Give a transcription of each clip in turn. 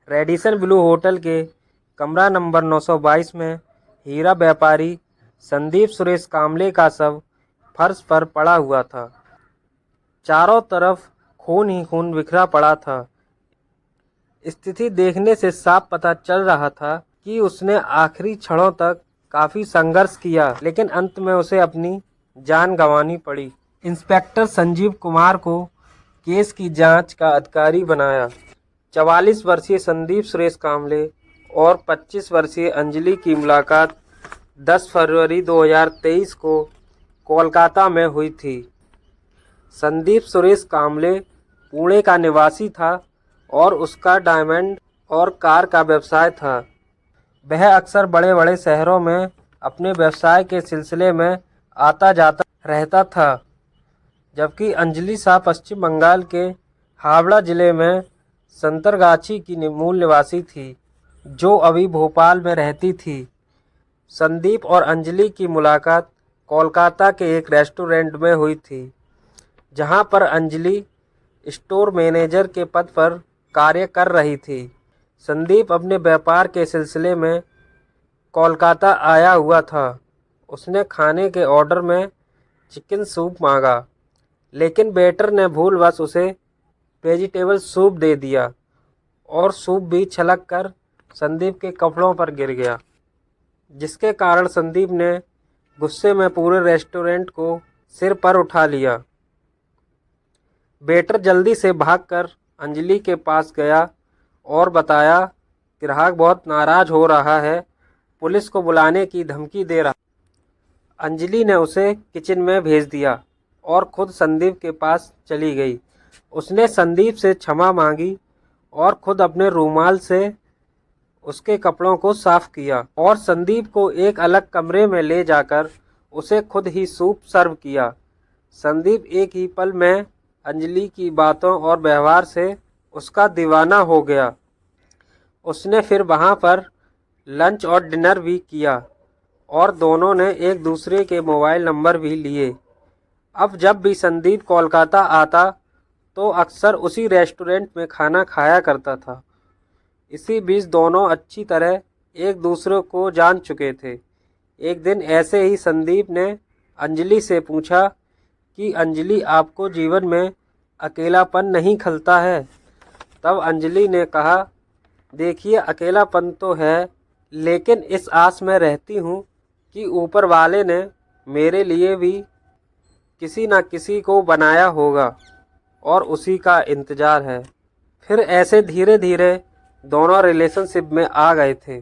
Radisson Blu hotel के कमरा number 922 में हीरा व्यापारी संदीप सुरेश कामले का शव फर्श पर पड़ा हुआ था। चारों तरफ खून ही खून बिखरा पड़ा था। स्थिति देखने से साफ पता चल रहा था कि उसने आखिरी क्षणों तक काफी संघर्ष किया, लेकिन अंत में उसे अपनी जान गंवानी पड़ी। इंस्पेक्टर संजीव कुमार को केस की जांच का अधिकारी बनाया। 44 वर्षीय संदीप सुरेश कामले और 25 वर्षीय अंजलि की मुलाकात 10 फरवरी 2023 को कोलकाता में हुई थी। संदीप सुरेश कामले पुणे का निवासी था और उसका डायमंड और कार का व्यवसाय था। वह अक्सर बड़े बड़े शहरों में अपने व्यवसाय के सिलसिले में आता जाता रहता था, जबकि अंजलि शाह पश्चिम बंगाल के हावड़ा जिले में संतरगाछी की मूल निवासी थी, जो अभी भोपाल में रहती थी। संदीप और अंजलि की मुलाकात कोलकाता के एक रेस्टोरेंट में हुई थी, जहां पर अंजलि स्टोर मैनेजर के पद पर कार्य कर रही थी। संदीप अपने व्यापार के सिलसिले में कोलकाता आया हुआ था। उसने खाने के ऑर्डर में चिकन सूप मांगा, लेकिन वेटर ने भूलवश उसे वेजिटेबल सूप दे दिया और सूप भी छलक कर संदीप के कपड़ों पर गिर गया, जिसके कारण संदीप ने गुस्से में पूरे रेस्टोरेंट को सिर पर उठा लिया। वेटर जल्दी से भागकर अंजलि के पास गया और बताया, ग्राहक बहुत नाराज हो रहा है, पुलिस को बुलाने की धमकी दे रहा। अंजलि ने उसे किचन में भेज दिया और खुद संदीप के पास चली गई। उसने संदीप से क्षमा मांगी और खुद अपने रूमाल से उसके कपड़ों को साफ किया और संदीप को एक अलग कमरे में ले जाकर उसे खुद ही सूप सर्व किया। संदीप एक ही पल में अंजलि की बातों और व्यवहार से उसका दीवाना हो गया। उसने फिर वहां पर लंच और डिनर भी किया और दोनों ने एक दूसरे के मोबाइल नंबर भी लिए। अब जब भी संदीप कोलकाता आता तो अक्सर उसी रेस्टोरेंट में खाना खाया करता था। इसी बीच दोनों अच्छी तरह एक दूसरे को जान चुके थे। एक दिन ऐसे ही संदीप ने अंजलि से पूछा कि अंजलि, आपको जीवन में अकेलापन नहीं खलता है? तब अंजलि ने कहा, देखिए, अकेलापन तो है, लेकिन इस आस में रहती हूँ कि ऊपर वाले ने मेरे लिए भी किसी न किसी को बनाया होगा और उसी का इंतज़ार है। फिर ऐसे धीरे धीरे दोनों रिलेशनशिप में आ गए थे।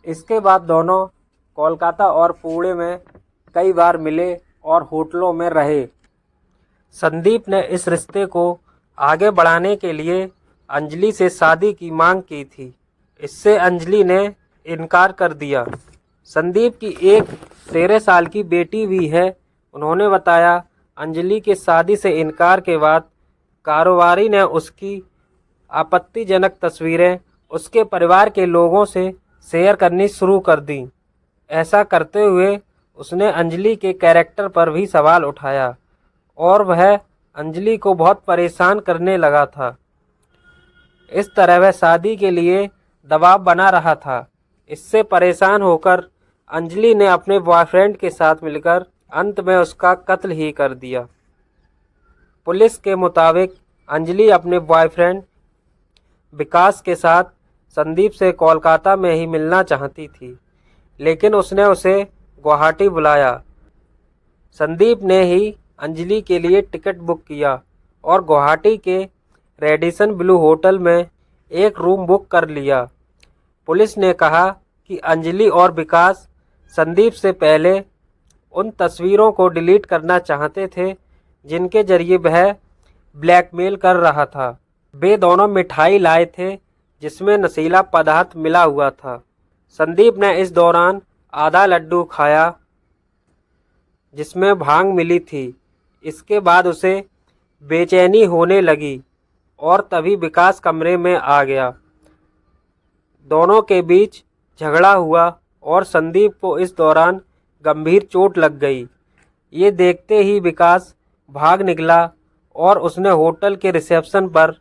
इसके बाद दोनों कोलकाता और पुणे में कई बार मिले और होटलों में रहे। संदीप ने इस रिश्ते को आगे बढ़ाने के लिए अंजलि से शादी की मांग की थी। इससे अंजलि ने इनकार कर दिया। संदीप की एक 13 साल की बेटी भी है। उन्होंने बताया, अंजलि के शादी से इनकार के बाद कारोबारी ने उसकी आपत्तिजनक तस्वीरें उसके परिवार के लोगों से शेयर करनी शुरू कर दी। ऐसा करते हुए उसने अंजलि के कैरेक्टर पर भी सवाल उठाया और वह अंजलि को बहुत परेशान करने लगा था। इस तरह वह शादी के लिए दबाव बना रहा था। इससे परेशान होकर अंजलि ने अपने बॉयफ्रेंड के साथ मिलकर अंत में उसका कत्ल ही कर दिया। पुलिस के मुताबिक अंजलि अपने बॉयफ्रेंड विकास के साथ संदीप से कोलकाता में ही मिलना चाहती थी, लेकिन उसने उसे गुवाहाटी बुलाया। संदीप ने ही अंजलि के लिए टिकट बुक किया और गुवाहाटी के रेडिसन ब्लू होटल में एक रूम बुक कर लिया। पुलिस ने कहा कि अंजलि और विकास संदीप से पहले उन तस्वीरों को डिलीट करना चाहते थे जिनके जरिए वह ब्लैकमेल कर रहा था। वे दोनों मिठाई लाए थे जिसमें नशीला पदार्थ मिला हुआ था। संदीप ने इस दौरान आधा लड्डू खाया जिसमें भांग मिली थी। इसके बाद उसे बेचैनी होने लगी और तभी विकास कमरे में आ गया। दोनों के बीच झगड़ा हुआ और संदीप को इस दौरान गंभीर चोट लग गई। ये देखते ही विकास भाग निकला और उसने होटल के रिसेप्शन पर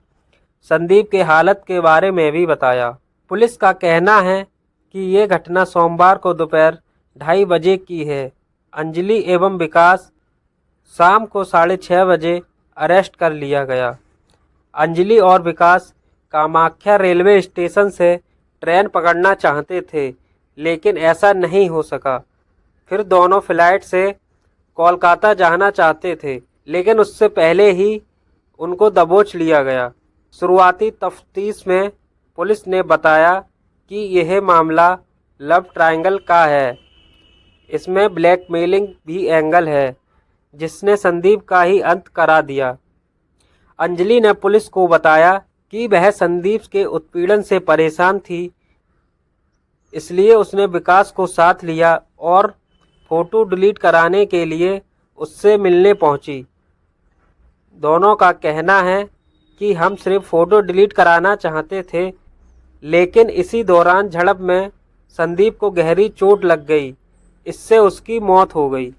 संदीप के हालत के बारे में भी बताया। पुलिस का कहना है कि ये घटना सोमवार को दोपहर 2:30 बजे की है। अंजलि एवं विकास शाम को 6:30 बजे अरेस्ट कर लिया गया। अंजलि और विकास कामाख्या रेलवे स्टेशन से ट्रेन पकड़ना चाहते थे, लेकिन ऐसा नहीं हो सका। फिर दोनों फ्लाइट से कोलकाता जाना चाहते थे, लेकिन उससे पहले ही उनको दबोच लिया गया। शुरुआती तफ्तीश में पुलिस ने बताया कि यह मामला लव ट्रायंगल का है। इसमें ब्लैकमेलिंग भी एंगल है, जिसने संदीप का ही अंत करा दिया। अंजलि ने पुलिस को बताया कि वह संदीप के उत्पीड़न से परेशान थी, इसलिए उसने विकास को साथ लिया और फ़ोटो डिलीट कराने के लिए उससे मिलने पहुंची। दोनों का कहना है कि हम सिर्फ फ़ोटो डिलीट कराना चाहते थे, लेकिन इसी दौरान झड़प में संदीप को गहरी चोट लग गई। इससे उसकी मौत हो गई।